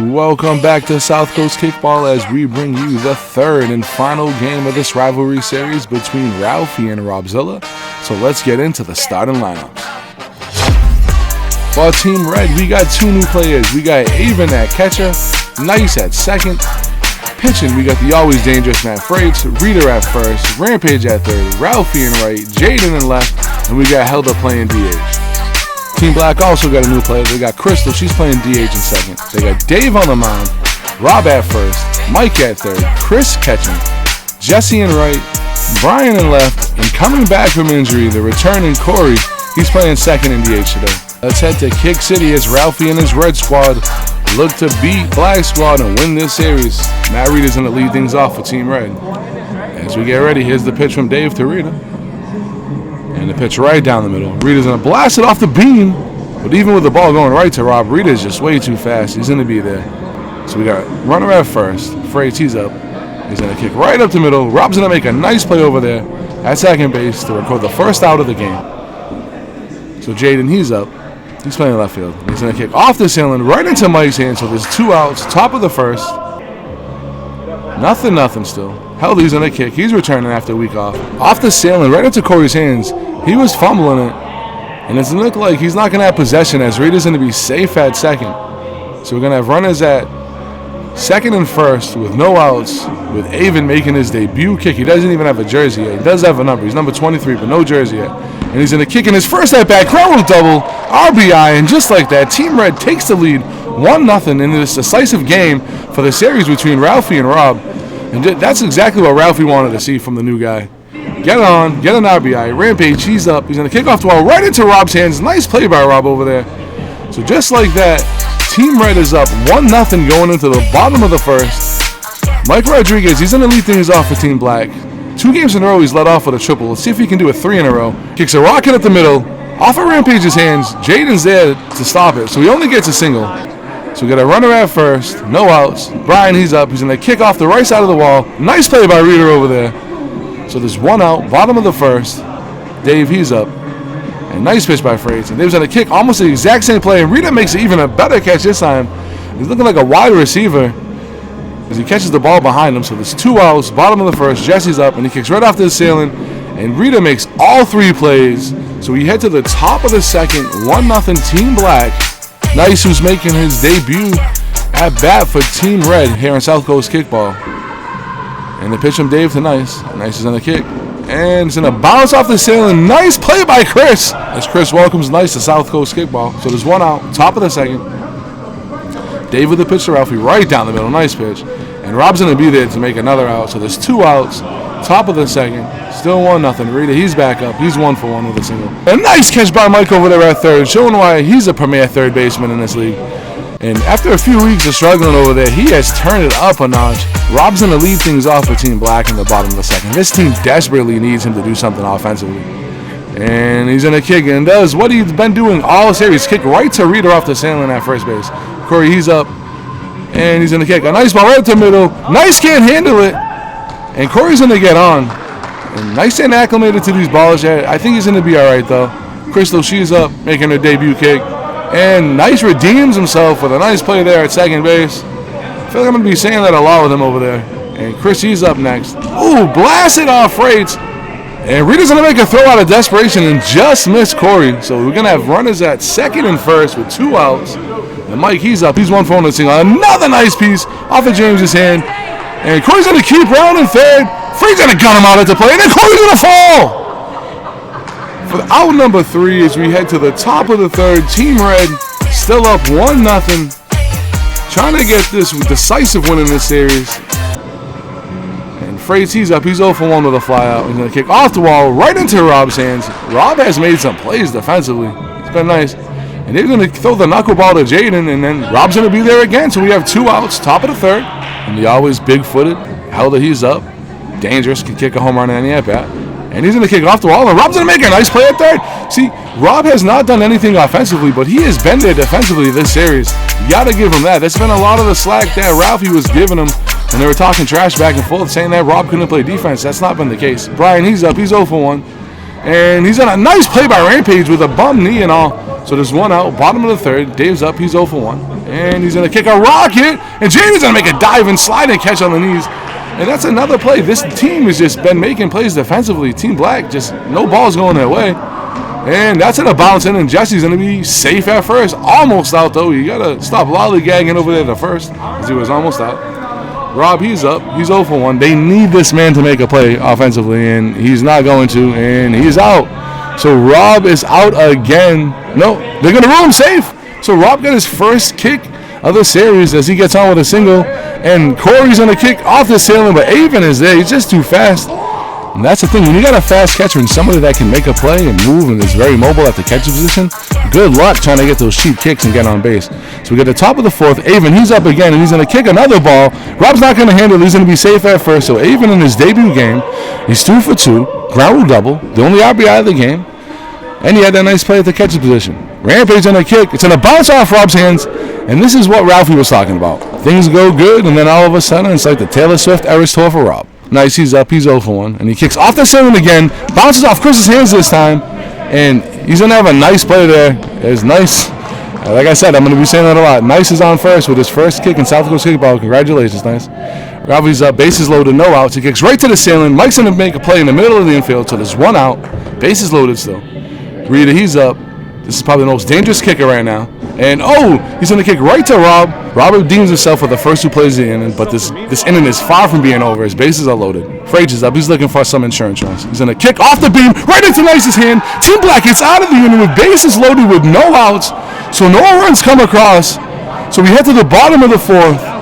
Welcome back to South Coast Kickball as we bring you the third and final game of this rivalry series between Ralfy and Zilla. So let's get into the starting lineups. For Team Red, we got two new players. We got Avon at catcher, Nice at second. Pitching, we got the always dangerous Matt Freights, Reader at first, Rampage at third, Ralfy in right, Jaden in left, and we got Helda playing DH. Team Black also got a new player. They got Crystal, she's playing DH in second. They got Dave on the mound, Rob at first, Mike at third, Chris catching, Jesse in right, Brian in left, and coming back from injury, the returning Corey, he's playing second in DH today. Let's head to Kick City as Ralfy and his Red Squad look to beat Black Squad and win this series. Matt Rita's going to lead things off for Team Red. As we get ready, here's the pitch from Dave to Rita. And the pitch right down the middle. Rita's going to blast it off the beam. But even with the ball going right to Rob, Rita's just way too fast. He's going to be there. So we got runner at first. Freights, he's up. He's going to kick right up the middle. Rob's going to make a nice play over there at second base to record the first out of the game. So Jaden, he's up. He's playing left field. He's going to kick off the ceiling right into Mike's hand. So there's two outs, top of the first. Nothing still. Heldy's going to kick. He's returning after a week off. Off the ceiling right into Corey's hands. He was fumbling it. And it's going to look like he's not going to have possession as Rita's going to be safe at second. So we're going to have runners at second and first with no outs, with Avon making his debut kick. He doesn't even have a jersey yet. He does have a number. He's number 23, but no jersey yet. And he's going to kick in his first at-bat, ground rule double, RBI, and just like that, Team Red takes the lead 1-0 in this decisive game for the series between Ralfy and Rob. And that's exactly what Ralfy wanted to see from the new guy. Get on, get an RBI, Rampage, he's up. He's going to kick off the ball right into Rob's hands. Nice play by Rob over there. So just like that, Team Red is up 1-0 going into the bottom of the first. Mike Rodriguez, he's going to lead things off for Team Black. 2 games in a row he's led off with a triple. Let's see if he can do it 3 in a row. Kicks a rocket at the middle. Off of Rampage's hands. Jaden's there to stop it, so he only gets a single. So we got a runner at first. No outs. Brian, he's up. He's going to kick off the right side of the wall. Nice play by Reader over there. So there's 1 out. Bottom of the first. Dave, he's up. And nice pitch by Freights. And Dave's going to kick almost the exact same play. And Rita makes it even a better catch this time. He's looking like a wide receiver as he catches the ball behind him. So there's 2 outs, bottom of the first. Jesse's up, and he kicks right off the ceiling. And Rita makes all 3 plays. So we head to the top of the second, 1-0 Team Black. Nice, who's making his debut at bat for Team Red here in South Coast Kickball. And the pitch from Dave to Nice. Nice is on the kick. And it's going to bounce off the ceiling. Nice play by Chris as Chris welcomes Nice to South Coast Kickball. So there's 1 out, top of the second. Dave with the pitch to Ralfy right down the middle. Nice pitch. And Rob's going to be there to make another out. So there's 2 outs, top of the second. Still 1-0. Rita, he's back up. He's 1 for 1 with a single. A nice catch by Mike over there at third, showing why he's a premier third baseman in this league. And after a few weeks of struggling over there, he has turned it up a notch. Rob's going to lead things off for Team Black in the bottom of the second. This team desperately needs him to do something offensively. And he's going to kick and does what he's been doing all series. Kick right to Rita off the ceiling at first base. Corey, he's up. And he's going to kick a nice ball right to the middle. Nice, can't handle it. And Corey's going to get on. And Nice ain't acclimated to these balls yet. I think he's going to be all right, though. Crystal, she's up, making her debut kick. And Nice redeems himself with a nice play there at second base. I feel like I'm going to be saying that a lot with him over there. And Chris, he's up next. Ooh, blasted off Freights. And Rita's going to make a throw out of desperation and just miss Corey. So we're going to have runners at second and first with 2 outs. And Mike, he's up. He's 1 for 1 single. Another nice piece off of James's hand. And Corey's going to keep rounding third. Freights going to gun him out at the plate. And then Corey's going to fall. For out number 3 as we head to the top of the third. Team Red still up 1-0. Trying to get this decisive win in this series. And Freights, he's up. He's 0 for 1 with a fly out. He's going to kick off the wall right into Rob's hands. Rob has made some plays defensively. It's been nice. And they're going to throw the knuckleball to Jaden, and then Rob's going to be there again. So we have 2 outs, top of the third. And the always big-footed Helda, he's up. Dangerous, can kick a home run in any at-bat. And he's going to kick off the wall, and Rob's going to make a nice play at third. See, Rob has not done anything offensively, but he has been there defensively this series. You got to give him that. That's been a lot of the slack that Ralfy was giving him, and they were talking trash back and forth, saying that Rob couldn't play defense. That's not been the case. Brian, he's up. He's 0 for 1. And he's on a nice play by Rampage with a bum knee and all. So there's 1 out, bottom of the third. Dave's up. He's 0 for 1. And he's going to kick a rocket. And Jamie's going to make a dive and slide and catch on the knees. And that's another play. This team has just been making plays defensively. Team Black, just no balls going their way. And that's in a bounce in, and Jesse's going to be safe at first. Almost out, though. You got to stop lollygagging over there at first, because he was almost out. Rob, he's up. He's 0 for 1. They need this man to make a play offensively, and he's not going to, and he's out. So Rob is out again. No, they're going to rule him safe. So Rob got his first kick of the series as he gets on with a single, and Corey's going to kick off the ceiling, but Avon is there. He's just too fast. And that's the thing, when you got a fast catcher and somebody that can make a play and move and is very mobile at the catcher position, good luck trying to get those cheap kicks and get on base. So we get the top of the fourth. Avon, he's up again, and he's going to kick another ball. Rob's not going to handle it. He's going to be safe at first. So Avon in his debut game, he's 2 for 2, ground rule double, the only RBI of the game, and he had that nice play at the catcher position. Rampage on a kick. It's going to bounce off Rob's hands, and this is what Ralfy was talking about. Things go good, and then all of a sudden, it's like the Taylor Swift Eras Tour for Rob. Nice, he's up, he's 0 for 1, and he kicks off the ceiling again, bounces off Chris's hands this time, and he's going to have a nice play there. It's nice. Like I said, I'm going to be saying that a lot. Nice is on first with his first kick in South Coast kickball. Congratulations, Nice. Ralphy's up, bases loaded, no outs. He kicks right to the ceiling. Mike's going to make a play in the middle of the infield, so there's 1 out. Bases loaded still. Rita, he's up. This is probably the most dangerous kicker right now. And, he's going to kick right to Rob. Rob redeems himself for the first 2 plays of the inning, but this inning is far from being over. His bases are loaded. Frage is up. He's looking for some insurance runs. He's going to kick off the beam right into Nice's hand. Team Black gets out of the inning with bases loaded with no outs, so no runs come across. So we head to the bottom of the 4th.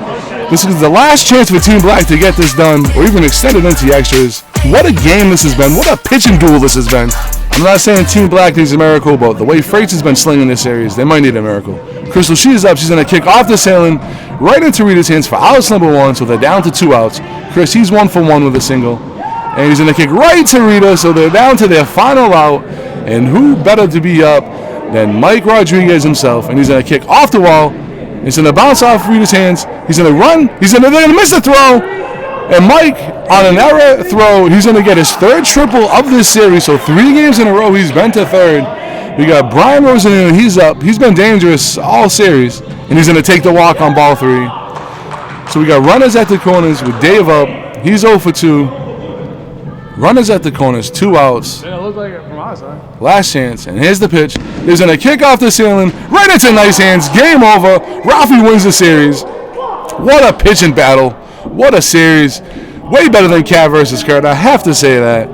This is the last chance for Team Black to get this done, or even extend it into the extras. What a game this has been. What a pitching duel this has been. I'm not saying Team Black needs a miracle, but the way Freights has been slinging this series, they might need a miracle. Crystal, she's up. She's going to kick off the ceiling right into Rita's hands for outs number 1, so they're down to 2 outs. Chris, he's 1 for 1 with a single. And he's going to kick right to Rita, so they're down to their final out. And who better to be up than Mike Rodriguez himself? And he's going to kick off the wall. He's going to bounce off Rita's hands. He's going to run. They're going to miss the throw. And Mike, on an error throw, he's going to get his 3rd triple of this series. So 3 games in a row, he's been to 3rd. We got Brian Rosen, he's up. He's been dangerous all series. And he's going to take the walk on ball 3. So we got runners at the corners with Dave up. He's 0 for 2. Runners at the corners, 2 outs. Yeah, it looks like it from our side. Last chance, and here's the pitch. He's going to kick off the ceiling, right into Nice hands. Game over. Ralfy wins the series. What a pitching battle. What a series. Way better than Cat versus Kurt. I have to say that.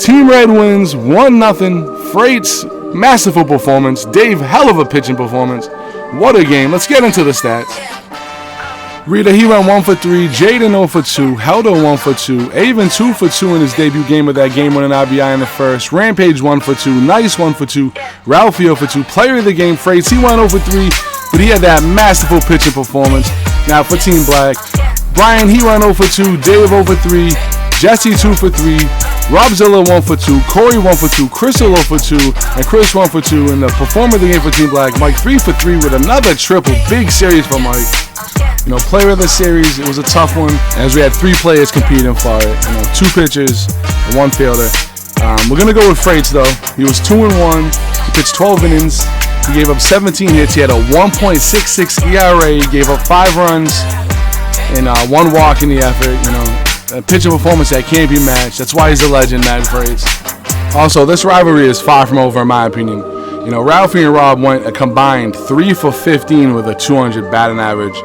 Team Red wins 1-0. Freight's masterful performance. Dave, hell of a pitching performance. What a game. Let's get into the stats. Rita, he went 1 for 3. Jaden 0 for 2. Heldo 1 for 2. Avon 2 for 2 in his debut game with that game-winning RBI in the first. Rampage 1 for 2. Nice 1 for 2. Ralfy 0 for 2. Player of the game, Freights, he went 0 for 3, but he had that masterful pitching performance. Now for Team Black, Brian, he went 0 for 2. Dave 0 for 3. Jesse 2 for 3. Rob Zilla 1 for 2. Corey 1 for 2. Chris 0 for 2. And Chris 1 for 2. And the performer of the game for Team Black, Mike 3 for 3 with another triple. Big series for Mike. Player of the series, it was a tough one, as we had 3 players competing for it. 2 pitchers and 1 fielder. We're going to go with Freights, though. He was 2-1. He pitched 12 innings. He gave up 17 hits. He had a 1.66 ERA. He gave up 5 runs and 1 walk in the effort. A pitching performance that can't be matched. That's why he's a legend, Matt Freights. Also, this rivalry is far from over, in my opinion. Ralfy and Rob went a combined 3 for 15 with a 200 batting average.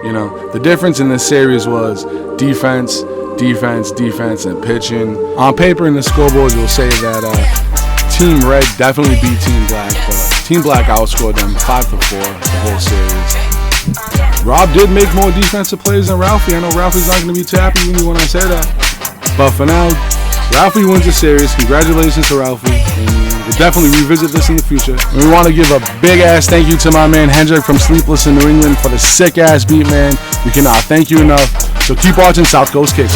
The difference in this series was defense, and pitching. On paper in the scoreboard, you'll say that Team Red definitely beat Team Black, but Team Black outscored them 5-4 the whole series. Rob did make more defensive plays than Ralfy. I know Ralfy's not going to be too happy with me when I say that. But for now, Ralfy wins the series. Congratulations to Ralfy. And we'll definitely revisit this in the future. And we want to give a big-ass thank you to my man Hendrick from Sleepless in New England for the sick-ass beat, man. We cannot thank you enough. So keep watching South Coast Kicks.